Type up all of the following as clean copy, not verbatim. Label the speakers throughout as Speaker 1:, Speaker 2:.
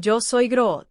Speaker 1: Yo soy Groot.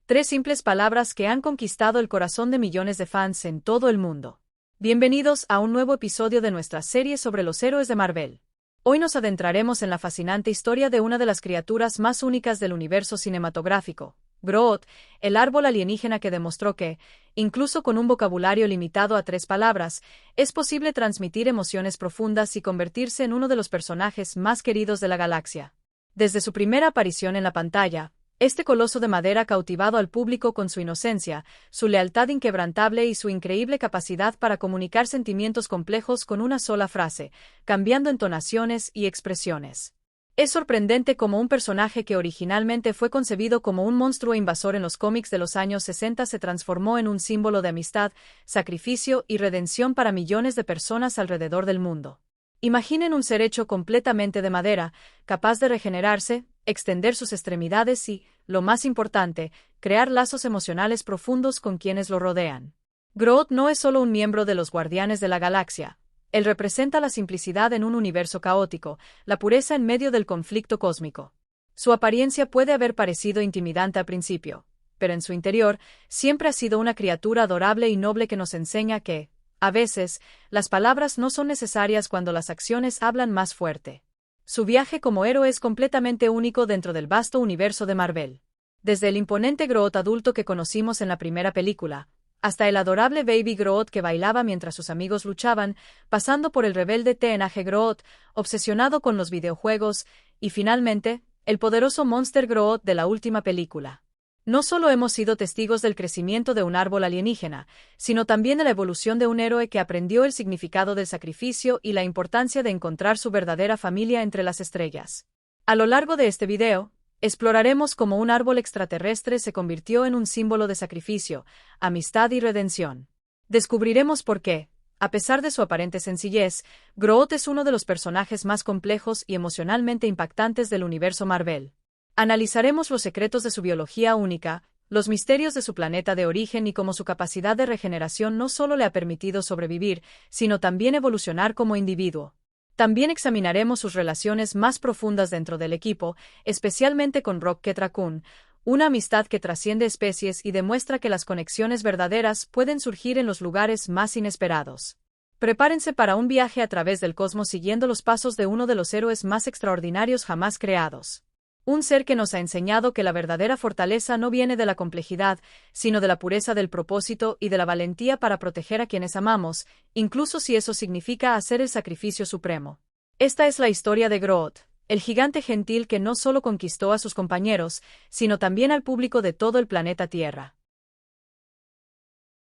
Speaker 1: Tres simples palabras que han conquistado el corazón de millones de fans en todo el mundo. Bienvenidos a un nuevo episodio de nuestra serie sobre los héroes de Marvel. Hoy nos adentraremos en la fascinante historia de una de las criaturas más únicas del universo cinematográfico, Groot, el árbol alienígena que demostró que, incluso con un vocabulario limitado a 3 palabras, es posible transmitir emociones profundas y convertirse en uno de los personajes más queridos de la galaxia. Desde su primera aparición en la pantalla, este coloso de madera ha cautivado al público con su inocencia, su lealtad inquebrantable y su increíble capacidad para comunicar sentimientos complejos con una sola frase, cambiando entonaciones y expresiones. Es sorprendente cómo un personaje que originalmente fue concebido como un monstruo invasor en los cómics de los años 60 se transformó en un símbolo de amistad, sacrificio y redención para millones de personas alrededor del mundo. Imaginen un ser hecho completamente de madera, capaz de regenerarse, extender sus extremidades y, lo más importante, crear lazos emocionales profundos con quienes lo rodean. Groot no es solo un miembro de los Guardianes de la Galaxia. Él representa la simplicidad en un universo caótico, la pureza en medio del conflicto cósmico. Su apariencia puede haber parecido intimidante al principio, pero en su interior siempre ha sido una criatura adorable y noble que nos enseña que, a veces, las palabras no son necesarias cuando las acciones hablan más fuerte. Su viaje como héroe es completamente único dentro del vasto universo de Marvel. Desde el imponente Groot adulto que conocimos en la primera película, hasta el adorable Baby Groot que bailaba mientras sus amigos luchaban, pasando por el rebelde Teenage Groot, obsesionado con los videojuegos, y finalmente, el poderoso Monster Groot de la última película. No solo hemos sido testigos del crecimiento de un árbol alienígena, sino también de la evolución de un héroe que aprendió el significado del sacrificio y la importancia de encontrar su verdadera familia entre las estrellas. A lo largo de este video, exploraremos cómo un árbol extraterrestre se convirtió en un símbolo de sacrificio, amistad y redención. Descubriremos por qué, a pesar de su aparente sencillez, Groot es uno de los personajes más complejos y emocionalmente impactantes del universo Marvel. Analizaremos los secretos de su biología única, los misterios de su planeta de origen y cómo su capacidad de regeneración no solo le ha permitido sobrevivir, sino también evolucionar como individuo. También examinaremos sus relaciones más profundas dentro del equipo, especialmente con Rocket Raccoon, una amistad que trasciende especies y demuestra que las conexiones verdaderas pueden surgir en los lugares más inesperados. Prepárense para un viaje a través del cosmos siguiendo los pasos de uno de los héroes más extraordinarios jamás creados. Un ser que nos ha enseñado que la verdadera fortaleza no viene de la complejidad, sino de la pureza del propósito y de la valentía para proteger a quienes amamos, incluso si eso significa hacer el sacrificio supremo. Esta es la historia de Groot, el gigante gentil que no solo conquistó a sus compañeros, sino también al público de todo el planeta Tierra.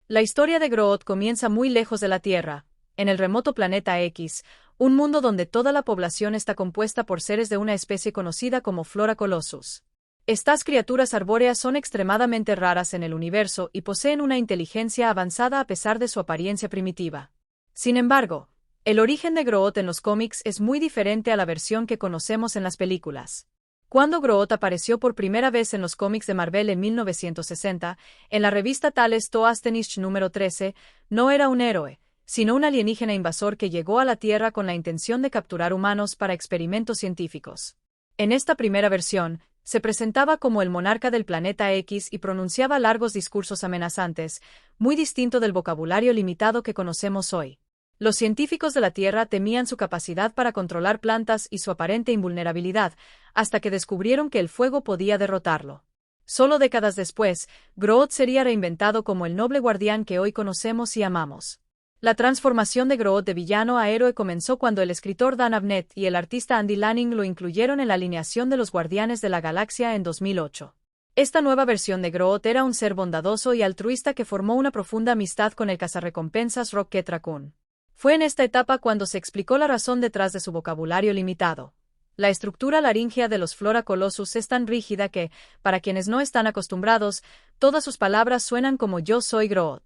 Speaker 1: La historia de Groot comienza muy lejos de la Tierra, en el remoto planeta X, un mundo donde toda la población está compuesta por seres de una especie conocida como Flora Colossus. Estas criaturas arbóreas son extremadamente raras en el universo y poseen una inteligencia avanzada a pesar de su apariencia primitiva. Sin embargo, el origen de Groot en los cómics es muy diferente a la versión que conocemos en las películas. Cuando Groot apareció por primera vez en los cómics de Marvel en 1960, en la revista Tales to Astonish número 13, no era un héroe, sino un alienígena invasor que llegó a la Tierra con la intención de capturar humanos para experimentos científicos. En esta primera versión, se presentaba como el monarca del planeta X y pronunciaba largos discursos amenazantes, muy distinto del vocabulario limitado que conocemos hoy. Los científicos de la Tierra temían su capacidad para controlar plantas y su aparente invulnerabilidad, hasta que descubrieron que el fuego podía derrotarlo. Solo décadas después, Groot sería reinventado como el noble guardián que hoy conocemos y amamos. La transformación de Groot de villano a héroe comenzó cuando el escritor Dan Abnett y el artista Andy Lanning lo incluyeron en la alineación de los Guardianes de la Galaxia en 2008. Esta nueva versión de Groot era un ser bondadoso y altruista que formó una profunda amistad con el cazarrecompensas Rocket Raccoon. Fue en esta etapa cuando se explicó la razón detrás de su vocabulario limitado. La estructura laríngea de los Flora Colossus es tan rígida que, para quienes no están acostumbrados, todas sus palabras suenan como yo soy Groot.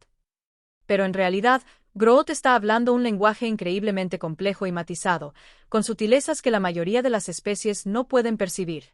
Speaker 1: Pero en realidad, Groot está hablando un lenguaje increíblemente complejo y matizado, con sutilezas que la mayoría de las especies no pueden percibir.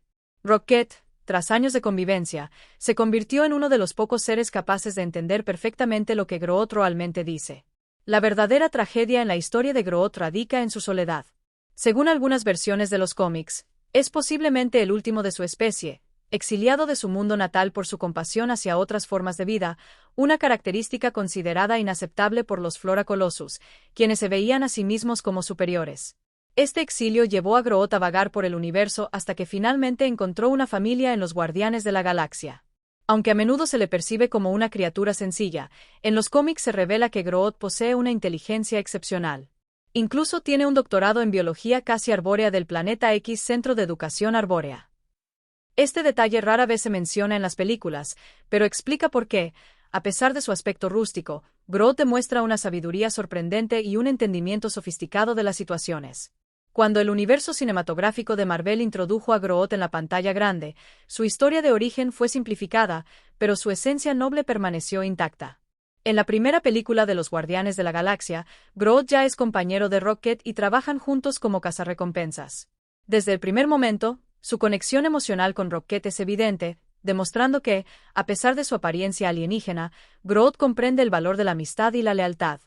Speaker 1: Rocket, tras años de convivencia, se convirtió en uno de los pocos seres capaces de entender perfectamente lo que Groot realmente dice. La verdadera tragedia en la historia de Groot radica en su soledad. Según algunas versiones de los cómics, es posiblemente el último de su especie, exiliado de su mundo natal por su compasión hacia otras formas de vida, una característica considerada inaceptable por los Flora Colossus, quienes se veían a sí mismos como superiores. Este exilio llevó a Groot a vagar por el universo hasta que finalmente encontró una familia en los Guardianes de la Galaxia. Aunque a menudo se le percibe como una criatura sencilla, en los cómics se revela que Groot posee una inteligencia excepcional. Incluso tiene un doctorado en biología casi arbórea del Planeta X Centro de Educación Arbórea. Este detalle rara vez se menciona en las películas, pero explica por qué, a pesar de su aspecto rústico, Groot demuestra una sabiduría sorprendente y un entendimiento sofisticado de las situaciones. Cuando el universo cinematográfico de Marvel introdujo a Groot en la pantalla grande, su historia de origen fue simplificada, pero su esencia noble permaneció intacta. En la primera película de los Guardianes de la Galaxia, Groot ya es compañero de Rocket y trabajan juntos como cazarrecompensas. Desde el primer momento, su conexión emocional con Rocket es evidente, demostrando que, a pesar de su apariencia alienígena, Groot comprende el valor de la amistad y la lealtad.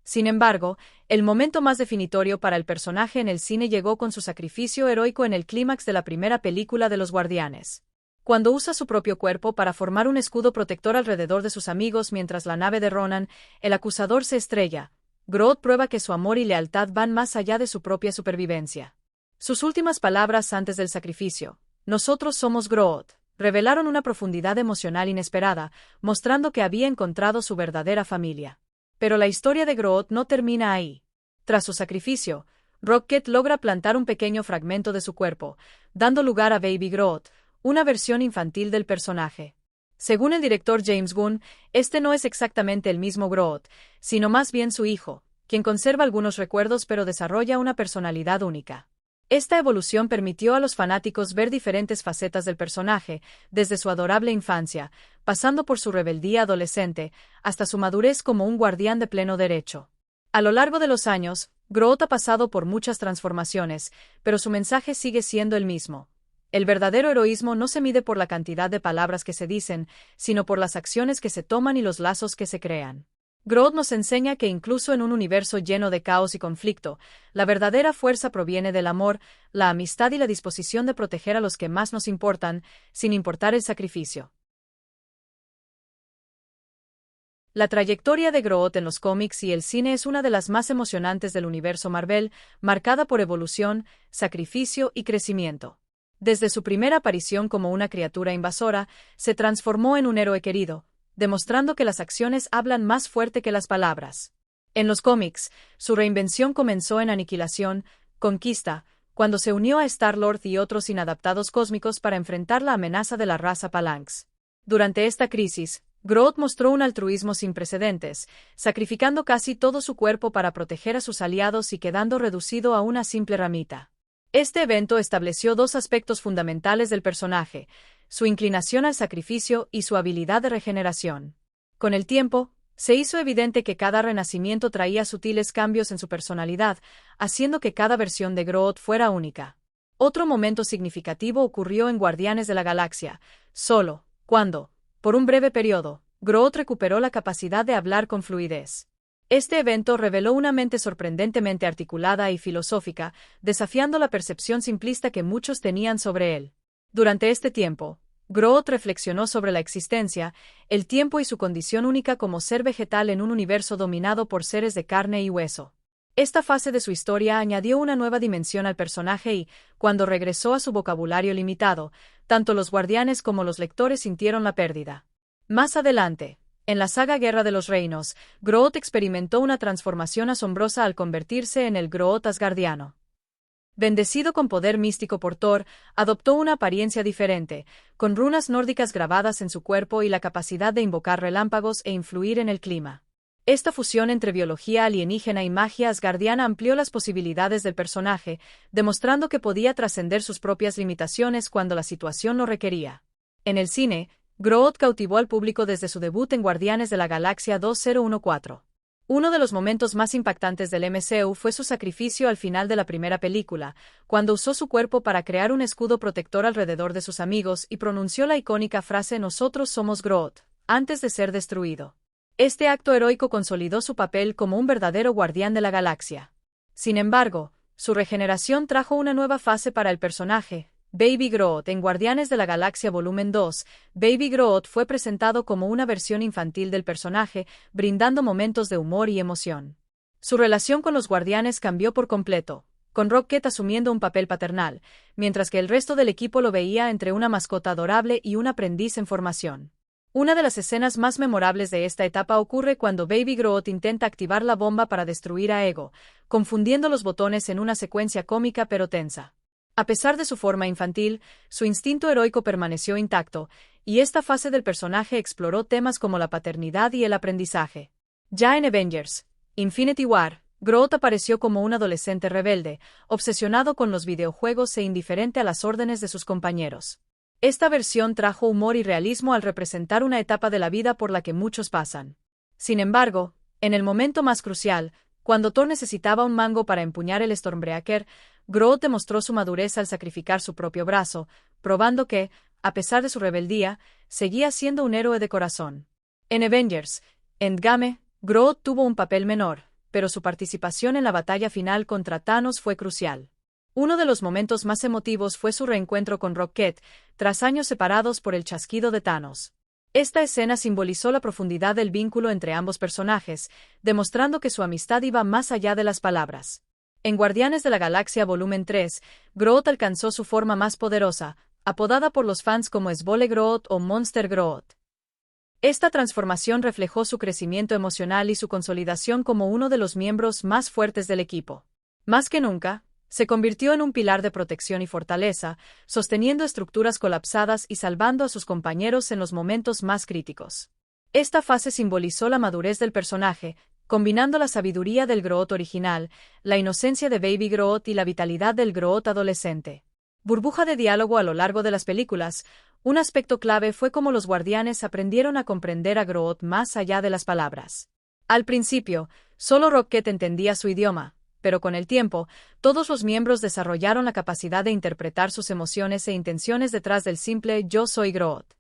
Speaker 1: Sin embargo, el momento más definitorio para el personaje en el cine llegó con su sacrificio heroico en el clímax de la primera película de los Guardianes. Cuando usa su propio cuerpo para formar un escudo protector alrededor de sus amigos mientras la nave de Ronan, el acusador, se estrella, Groot prueba que su amor y lealtad van más allá de su propia supervivencia. Sus últimas palabras antes del sacrificio, "Nosotros somos Groot", revelaron una profundidad emocional inesperada, mostrando que había encontrado su verdadera familia. Pero la historia de Groot no termina ahí. Tras su sacrificio, Rocket logra plantar un pequeño fragmento de su cuerpo, dando lugar a Baby Groot, una versión infantil del personaje. Según el director James Gunn, este no es exactamente el mismo Groot, sino más bien su hijo, quien conserva algunos recuerdos pero desarrolla una personalidad única. Esta evolución permitió a los fanáticos ver diferentes facetas del personaje, desde su adorable infancia, pasando por su rebeldía adolescente, hasta su madurez como un guardián de pleno derecho. A lo largo de los años, Groot ha pasado por muchas transformaciones, pero su mensaje sigue siendo el mismo. El verdadero heroísmo no se mide por la cantidad de palabras que se dicen, sino por las acciones que se toman y los lazos que se crean. Groot nos enseña que incluso en un universo lleno de caos y conflicto, la verdadera fuerza proviene del amor, la amistad y la disposición de proteger a los que más nos importan, sin importar el sacrificio. La trayectoria de Groot en los cómics y el cine es una de las más emocionantes del universo Marvel, marcada por evolución, sacrificio y crecimiento. Desde su primera aparición como una criatura invasora, se transformó en un héroe querido, demostrando que las acciones hablan más fuerte que las palabras. En los cómics, su reinvención comenzó en Aniquilación, Conquista, cuando se unió a Star-Lord y otros inadaptados cósmicos para enfrentar la amenaza de la raza Palanx. Durante esta crisis, Groot mostró un altruismo sin precedentes, sacrificando casi todo su cuerpo para proteger a sus aliados y quedando reducido a una simple ramita. Este evento estableció dos aspectos fundamentales del personaje: su inclinación al sacrificio y su habilidad de regeneración. Con el tiempo, se hizo evidente que cada renacimiento traía sutiles cambios en su personalidad, haciendo que cada versión de Groot fuera única. Otro momento significativo ocurrió en Guardianes de la Galaxia, Solo, cuando, por un breve periodo, Groot recuperó la capacidad de hablar con fluidez. Este evento reveló una mente sorprendentemente articulada y filosófica, desafiando la percepción simplista que muchos tenían sobre él. Durante este tiempo, Groot reflexionó sobre la existencia, el tiempo y su condición única como ser vegetal en un universo dominado por seres de carne y hueso. Esta fase de su historia añadió una nueva dimensión al personaje y, cuando regresó a su vocabulario limitado, tanto los guardianes como los lectores sintieron la pérdida. Más adelante, en la saga Guerra de los Reinos, Groot experimentó una transformación asombrosa al convertirse en el Groot asgardiano. Bendecido con poder místico por Thor, adoptó una apariencia diferente, con runas nórdicas grabadas en su cuerpo y la capacidad de invocar relámpagos e influir en el clima. Esta fusión entre biología alienígena y magia asgardiana amplió las posibilidades del personaje, demostrando que podía trascender sus propias limitaciones cuando la situación lo requería. En el cine, Groot cautivó al público desde su debut en Guardianes de la Galaxia 2014. Uno de los momentos más impactantes del MCU fue su sacrificio al final de la primera película, cuando usó su cuerpo para crear un escudo protector alrededor de sus amigos y pronunció la icónica frase "Nosotros somos Groot", antes de ser destruido. Este acto heroico consolidó su papel como un verdadero guardián de la galaxia. Sin embargo, su regeneración trajo una nueva fase para el personaje, Baby Groot. En Guardianes de la Galaxia Volumen 2, Baby Groot fue presentado como una versión infantil del personaje, brindando momentos de humor y emoción. Su relación con los Guardianes cambió por completo, con Rocket asumiendo un papel paternal, mientras que el resto del equipo lo veía entre una mascota adorable y un aprendiz en formación. Una de las escenas más memorables de esta etapa ocurre cuando Baby Groot intenta activar la bomba para destruir a Ego, confundiendo los botones en una secuencia cómica pero tensa. A pesar de su forma infantil, su instinto heroico permaneció intacto, y esta fase del personaje exploró temas como la paternidad y el aprendizaje. Ya en Avengers Infinity War, Groot apareció como un adolescente rebelde, obsesionado con los videojuegos e indiferente a las órdenes de sus compañeros. Esta versión trajo humor y realismo al representar una etapa de la vida por la que muchos pasan. Sin embargo, en el momento más crucial, cuando Thor necesitaba un mango para empuñar el Stormbreaker, Groot demostró su madurez al sacrificar su propio brazo, probando que, a pesar de su rebeldía, seguía siendo un héroe de corazón. En Avengers Endgame, Groot tuvo un papel menor, pero su participación en la batalla final contra Thanos fue crucial. Uno de los momentos más emotivos fue su reencuentro con Rocket, tras años separados por el chasquido de Thanos. Esta escena simbolizó la profundidad del vínculo entre ambos personajes, demostrando que su amistad iba más allá de las palabras. En Guardianes de la Galaxia Volumen 3, Groot alcanzó su forma más poderosa, apodada por los fans como Svole Groot o Monster Groot. Esta transformación reflejó su crecimiento emocional y su consolidación como uno de los miembros más fuertes del equipo. Más que nunca, se convirtió en un pilar de protección y fortaleza, sosteniendo estructuras colapsadas y salvando a sus compañeros en los momentos más críticos. Esta fase simbolizó la madurez del personaje, combinando la sabiduría del Groot original, la inocencia de Baby Groot y la vitalidad del Groot adolescente. Burbuja de diálogo a lo largo de las películas. Un aspecto clave fue cómo los Guardianes aprendieron a comprender a Groot más allá de las palabras. Al principio, solo Rocket entendía su idioma, pero con el tiempo, todos los miembros desarrollaron la capacidad de interpretar sus emociones e intenciones detrás del simple "yo soy Groot".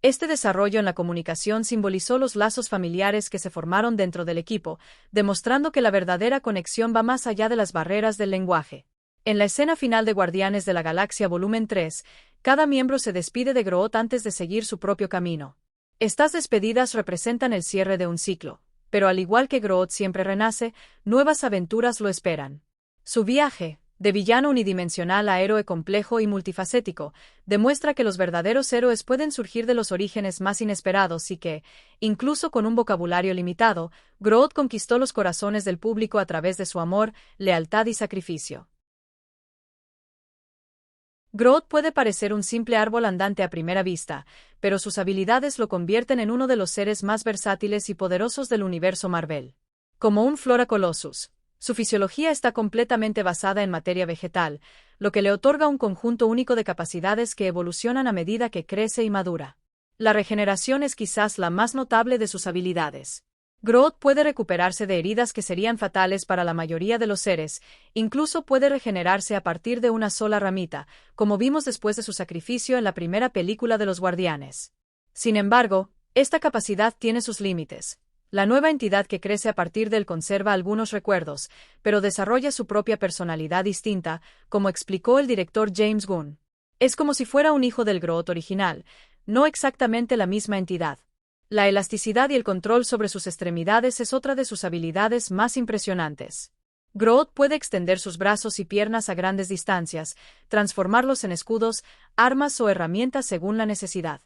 Speaker 1: Este desarrollo en la comunicación simbolizó los lazos familiares que se formaron dentro del equipo, demostrando que la verdadera conexión va más allá de las barreras del lenguaje. En la escena final de Guardianes de la Galaxia Volumen 3, cada miembro se despide de Groot antes de seguir su propio camino. Estas despedidas representan el cierre de un ciclo, pero al igual que Groot siempre renace, nuevas aventuras lo esperan. Su viaje, de villano unidimensional a héroe complejo y multifacético, demuestra que los verdaderos héroes pueden surgir de los orígenes más inesperados y que, incluso con un vocabulario limitado, Groot conquistó los corazones del público a través de su amor, lealtad y sacrificio. Groot puede parecer un simple árbol andante a primera vista, pero sus habilidades lo convierten en uno de los seres más versátiles y poderosos del universo Marvel. Como un Flora Colossus, su fisiología está completamente basada en materia vegetal, lo que le otorga un conjunto único de capacidades que evolucionan a medida que crece y madura. La regeneración es quizás la más notable de sus habilidades. Groot puede recuperarse de heridas que serían fatales para la mayoría de los seres, incluso puede regenerarse a partir de una sola ramita, como vimos después de su sacrificio en la primera película de los Guardianes. Sin embargo, esta capacidad tiene sus límites. La nueva entidad que crece a partir de él conserva algunos recuerdos, pero desarrolla su propia personalidad distinta, como explicó el director James Gunn. Es como si fuera un hijo del Groot original, no exactamente la misma entidad. La elasticidad y el control sobre sus extremidades es otra de sus habilidades más impresionantes. Groot puede extender sus brazos y piernas a grandes distancias, transformarlos en escudos, armas o herramientas según la necesidad.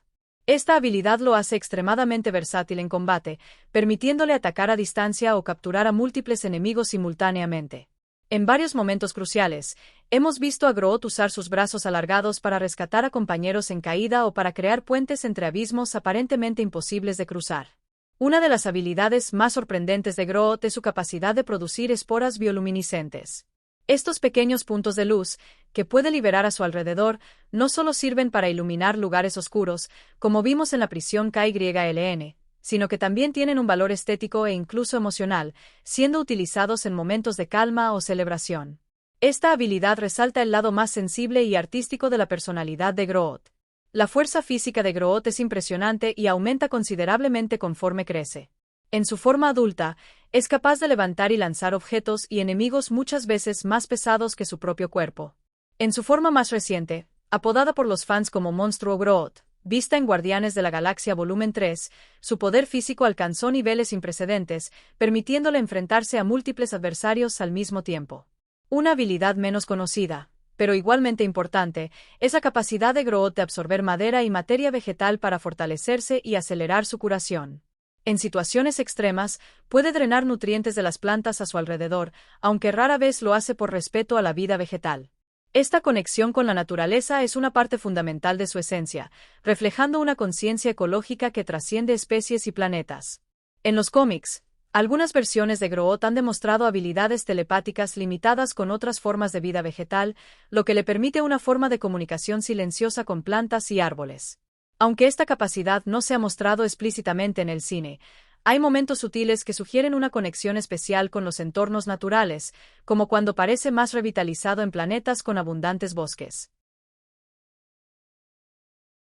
Speaker 1: Esta habilidad lo hace extremadamente versátil en combate, permitiéndole atacar a distancia o capturar a múltiples enemigos simultáneamente. En varios momentos cruciales, hemos visto a Groot usar sus brazos alargados para rescatar a compañeros en caída o para crear puentes entre abismos aparentemente imposibles de cruzar. Una de las habilidades más sorprendentes de Groot es su capacidad de producir esporas bioluminiscentes. Estos pequeños puntos de luz, que puede liberar a su alrededor, no solo sirven para iluminar lugares oscuros, como vimos en la prisión KYLN, sino que también tienen un valor estético e incluso emocional, siendo utilizados en momentos de calma o celebración. Esta habilidad resalta el lado más sensible y artístico de la personalidad de Groot. La fuerza física de Groot es impresionante y aumenta considerablemente conforme crece. En su forma adulta, es capaz de levantar y lanzar objetos y enemigos muchas veces más pesados que su propio cuerpo. En su forma más reciente, Apodada por los fans como Monstruo Groot, vista en Guardianes de la Galaxia Volumen 3, su poder físico alcanzó niveles sin precedentes, permitiéndole enfrentarse a múltiples adversarios al mismo tiempo. Una habilidad menos conocida, pero igualmente importante, es la capacidad de Groot de absorber madera y materia vegetal para fortalecerse y acelerar su curación. En situaciones extremas, puede drenar nutrientes de las plantas a su alrededor, aunque rara vez lo hace por respeto a la vida vegetal. Esta conexión con la naturaleza es una parte fundamental de su esencia, reflejando una conciencia ecológica que trasciende especies y planetas. En los cómics, algunas versiones de Groot han demostrado habilidades telepáticas limitadas con otras formas de vida vegetal, lo que le permite una forma de comunicación silenciosa con plantas y árboles. Aunque esta capacidad no se ha mostrado explícitamente en el cine, hay momentos sutiles que sugieren una conexión especial con los entornos naturales, como cuando parece más revitalizado en planetas con abundantes bosques.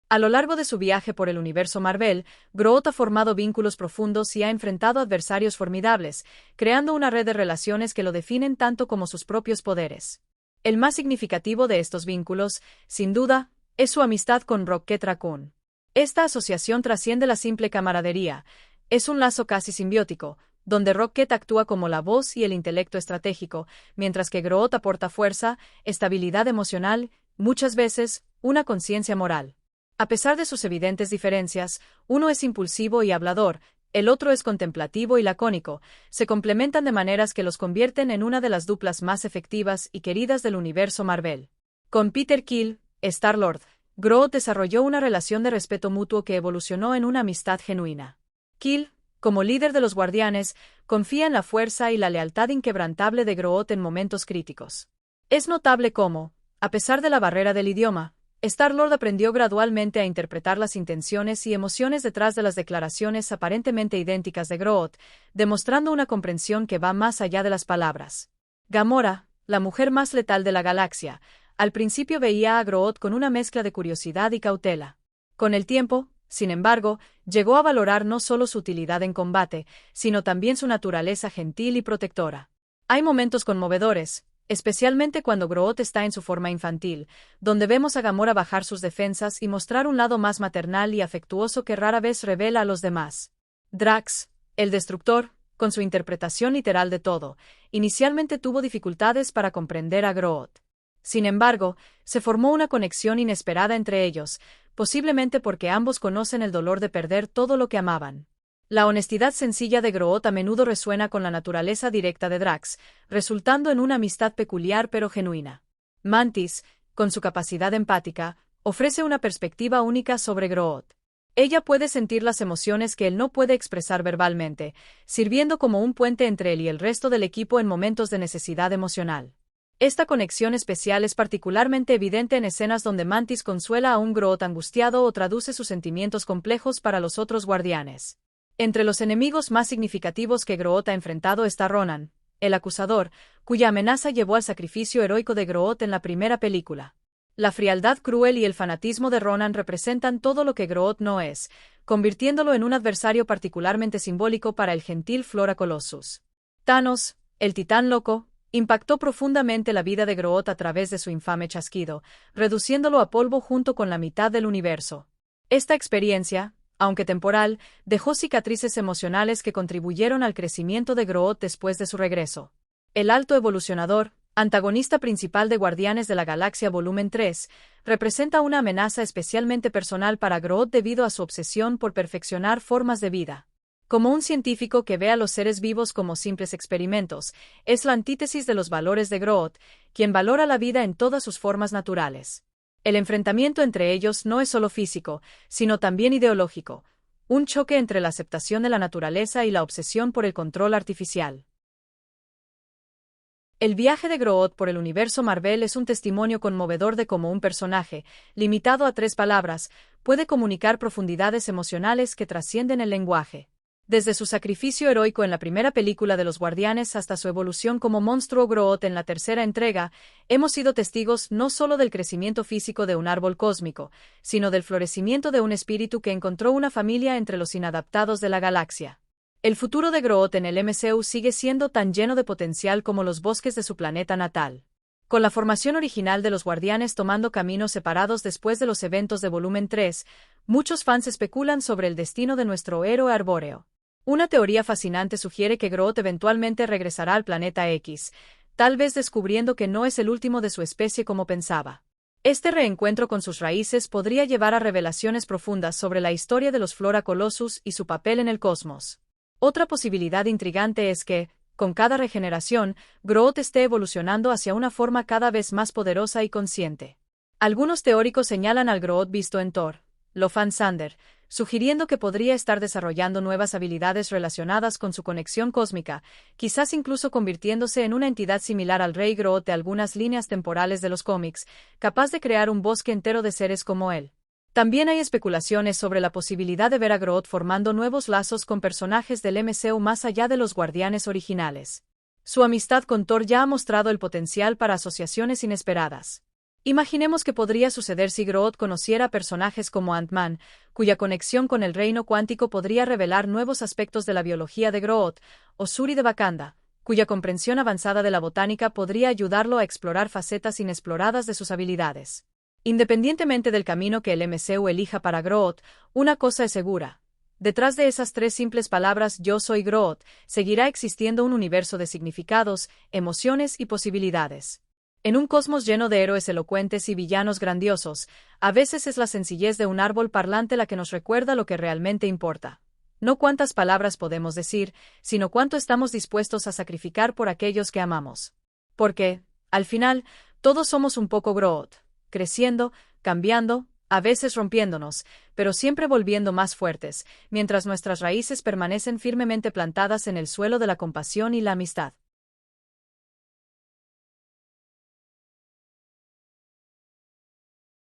Speaker 1: A lo largo de su viaje por el universo Marvel, Groot ha formado vínculos profundos y ha enfrentado adversarios formidables, creando una red de relaciones que lo definen tanto como sus propios poderes. El más significativo de estos vínculos, sin duda, es su amistad con Rocket Raccoon. Esta asociación trasciende la simple camaradería. Es un lazo casi simbiótico, donde Rocket actúa como la voz y el intelecto estratégico, mientras que Groot aporta fuerza, estabilidad emocional, muchas veces, una conciencia moral. A pesar de sus evidentes diferencias, uno es impulsivo y hablador, el otro es contemplativo y lacónico, se complementan de maneras que los convierten en una de las duplas más efectivas y queridas del universo Marvel. Con Peter Quill, Star-Lord, Groot desarrolló una relación de respeto mutuo que evolucionó en una amistad genuina. Quill, como líder de los Guardianes, confía en la fuerza y la lealtad inquebrantable de Groot en momentos críticos. Es notable cómo, a pesar de la barrera del idioma, Star-Lord aprendió gradualmente a interpretar las intenciones y emociones detrás de las declaraciones aparentemente idénticas de Groot, demostrando una comprensión que va más allá de las palabras. Gamora, la mujer más letal de la galaxia, al principio veía a Groot con una mezcla de curiosidad y cautela. Con el tiempo, sin embargo, llegó a valorar no solo su utilidad en combate, sino también su naturaleza gentil y protectora. Hay momentos conmovedores, especialmente cuando Groot está en su forma infantil, donde vemos a Gamora bajar sus defensas y mostrar un lado más maternal y afectuoso que rara vez revela a los demás. Drax, el Destructor, con su interpretación literal de todo, inicialmente tuvo dificultades para comprender a Groot. Sin embargo, se formó una conexión inesperada entre ellos, posiblemente porque ambos conocen el dolor de perder todo lo que amaban. La honestidad sencilla de Groot a menudo resuena con la naturaleza directa de Drax, resultando en una amistad peculiar pero genuina. Mantis, con su capacidad empática, ofrece una perspectiva única sobre Groot. Ella puede sentir las emociones que él no puede expresar verbalmente, sirviendo como un puente entre él y el resto del equipo en momentos de necesidad emocional. Esta conexión especial es particularmente evidente en escenas donde Mantis consuela a un Groot angustiado o traduce sus sentimientos complejos para los otros guardianes. Entre los enemigos más significativos que Groot ha enfrentado está Ronan, el acusador, cuya amenaza llevó al sacrificio heroico de Groot en la primera película. La frialdad cruel y el fanatismo de Ronan representan todo lo que Groot no es, convirtiéndolo en un adversario particularmente simbólico para el gentil Flora Colossus. Thanos, el titán loco, impactó profundamente la vida de Groot a través de su infame chasquido, reduciéndolo a polvo junto con la mitad del universo. Esta experiencia, aunque temporal, dejó cicatrices emocionales que contribuyeron al crecimiento de Groot después de su regreso. El Alto Evolucionador, antagonista principal de Guardianes de la Galaxia Volumen 3, representa una amenaza especialmente personal para Groot debido a su obsesión por perfeccionar formas de vida. Como un científico que ve a los seres vivos como simples experimentos, es la antítesis de los valores de Groot, quien valora la vida en todas sus formas naturales. El enfrentamiento entre ellos no es solo físico, sino también ideológico, un choque entre la aceptación de la naturaleza y la obsesión por el control artificial. El viaje de Groot por el universo Marvel es un testimonio conmovedor de cómo un personaje, limitado a 3 palabras, puede comunicar profundidades emocionales que trascienden el lenguaje. Desde su sacrificio heroico en la primera película de los Guardianes hasta su evolución como monstruo Groot en la tercera entrega, hemos sido testigos no solo del crecimiento físico de un árbol cósmico, sino del florecimiento de un espíritu que encontró una familia entre los inadaptados de la galaxia. El futuro de Groot en el MCU sigue siendo tan lleno de potencial como los bosques de su planeta natal. Con la formación original de los Guardianes tomando caminos separados después de los eventos de Volumen 3, muchos fans especulan sobre el destino de nuestro héroe arbóreo. Una teoría fascinante sugiere que Groot eventualmente regresará al planeta X, tal vez descubriendo que no es el último de su especie como pensaba. Este reencuentro con sus raíces podría llevar a revelaciones profundas sobre la historia de los Flora Colossus y su papel en el cosmos. Otra posibilidad intrigante es que, con cada regeneración, Groot esté evolucionando hacia una forma cada vez más poderosa y consciente. Algunos teóricos señalan al Groot visto en Thor, Love and Thunder, sugiriendo que podría estar desarrollando nuevas habilidades relacionadas con su conexión cósmica, quizás incluso convirtiéndose en una entidad similar al Rey Groot de algunas líneas temporales de los cómics, capaz de crear un bosque entero de seres como él. También hay especulaciones sobre la posibilidad de ver a Groot formando nuevos lazos con personajes del MCU más allá de los Guardianes originales. Su amistad con Thor ya ha mostrado el potencial para asociaciones inesperadas. Imaginemos que podría suceder si Groot conociera personajes como Ant-Man, cuya conexión con el reino cuántico podría revelar nuevos aspectos de la biología de Groot, o Shuri de Wakanda, cuya comprensión avanzada de la botánica podría ayudarlo a explorar facetas inexploradas de sus habilidades. Independientemente del camino que el MCU elija para Groot, una cosa es segura. Detrás de esas tres simples palabras "Yo soy Groot", seguirá existiendo un universo de significados, emociones y posibilidades. En un cosmos lleno de héroes elocuentes y villanos grandiosos, a veces es la sencillez de un árbol parlante la que nos recuerda lo que realmente importa. No cuántas palabras podemos decir, sino cuánto estamos dispuestos a sacrificar por aquellos que amamos. Porque, al final, todos somos un poco Groot, creciendo, cambiando, a veces rompiéndonos, pero siempre volviendo más fuertes, mientras nuestras raíces permanecen firmemente plantadas en el suelo de la compasión y la amistad.